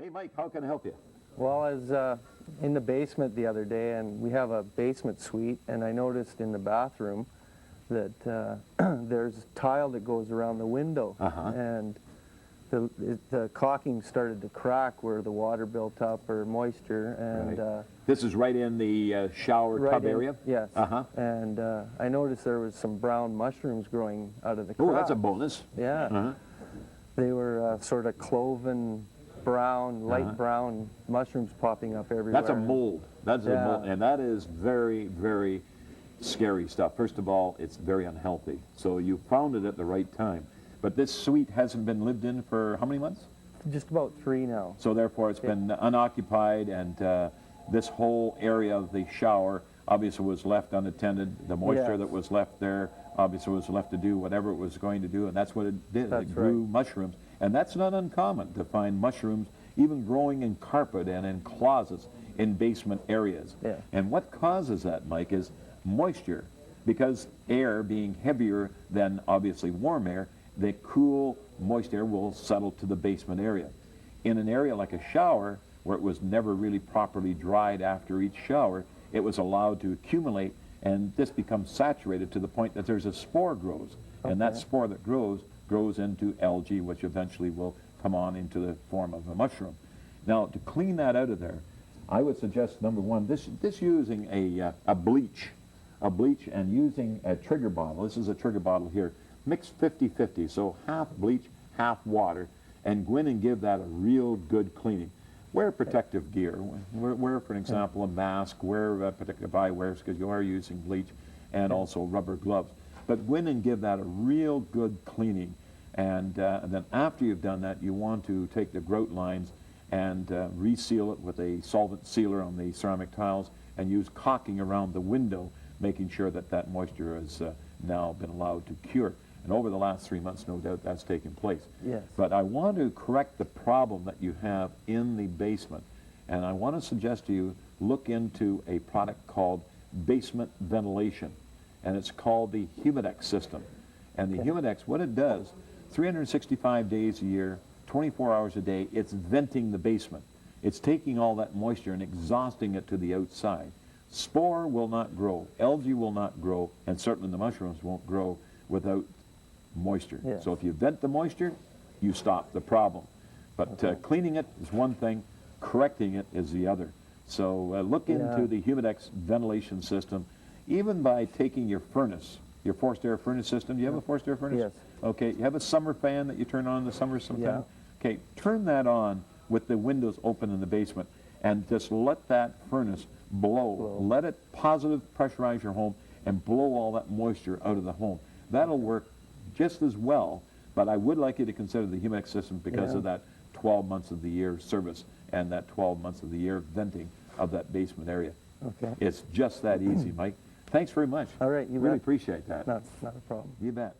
Hey, Mike, how can I help you? Well, I was in the basement the other day, and we have a basement suite, and I noticed in the bathroom that there's tile that goes around the window, and the caulking started to crack where the water built up or moisture, and This is right in the shower tub area? Yes. And I noticed there was some brown mushrooms growing out of the crack. Oh, that's a bonus. Yeah. They were sort of cloven brown, light brown mushrooms popping up everywhere. That's a mold. That's a mold, and that is very, very scary stuff. First of all, it's very unhealthy. So you found it at the right time. But this suite hasn't been lived in for how many months? Just about 3 now. So therefore it's been unoccupied, and this whole area of the shower obviously was left unattended. The moisture that was left there obviously was left to do whatever it was going to do, and that's what it did. It grew mushrooms. And that's not uncommon to find mushrooms even growing in carpet and in closets in basement areas. And what causes that, Mike, is moisture. Because air being heavier than obviously warm air, the cool, moist air will settle to the basement area. In an area like a shower, where it was never really properly dried after each shower, it was allowed to accumulate, and this becomes saturated to the point that there's a spore grows. And that spore that grows into algae, which eventually will come on into the form of a mushroom. Now, to clean that out of there, I would suggest, number one, this using a bleach and using a trigger bottle. This is a trigger bottle here. Mix 50-50, so half bleach, half water, and go in and give that a real good cleaning. Wear protective gear. Wear, for example, a mask. Wear protective eyewear because you are using bleach, and also rubber gloves. But go in and give that a real good cleaning. And then after you've done that, you want to take the grout lines and reseal it with a solvent sealer on the ceramic tiles, and use caulking around the window, making sure that that moisture has now been allowed to cure. And over the last 3 months, no doubt that's taken place. But I want to correct the problem that you have in the basement. And I want to suggest to you, look into a product called basement ventilation. And it's called the Humidex system. And the Humidex, what it does, 365 days a year, 24 hours a day, it's venting the basement. It's taking all that moisture and exhausting it to the outside. Spore will not grow, algae will not grow, and certainly the mushrooms won't grow without moisture. So if you vent the moisture, you stop the problem. But cleaning it is one thing, correcting it is the other. So look into the Humidex ventilation system, even by taking your furnace, your forced air furnace system. Do you have a forced air furnace? Yes. Okay, you have a summer fan that you turn on in the summer sometime? Okay, turn that on with the windows open in the basement, and just let that furnace blow. Let it positive pressurize your home and blow all that moisture out of the home. That'll work just as well, but I would like you to consider the Humidex system because of that 12 months of the year service and that 12 months of the year venting of that basement area. It's just that easy, Mike. Thanks very much. All right, you really bet. appreciate that. Not a problem. You bet.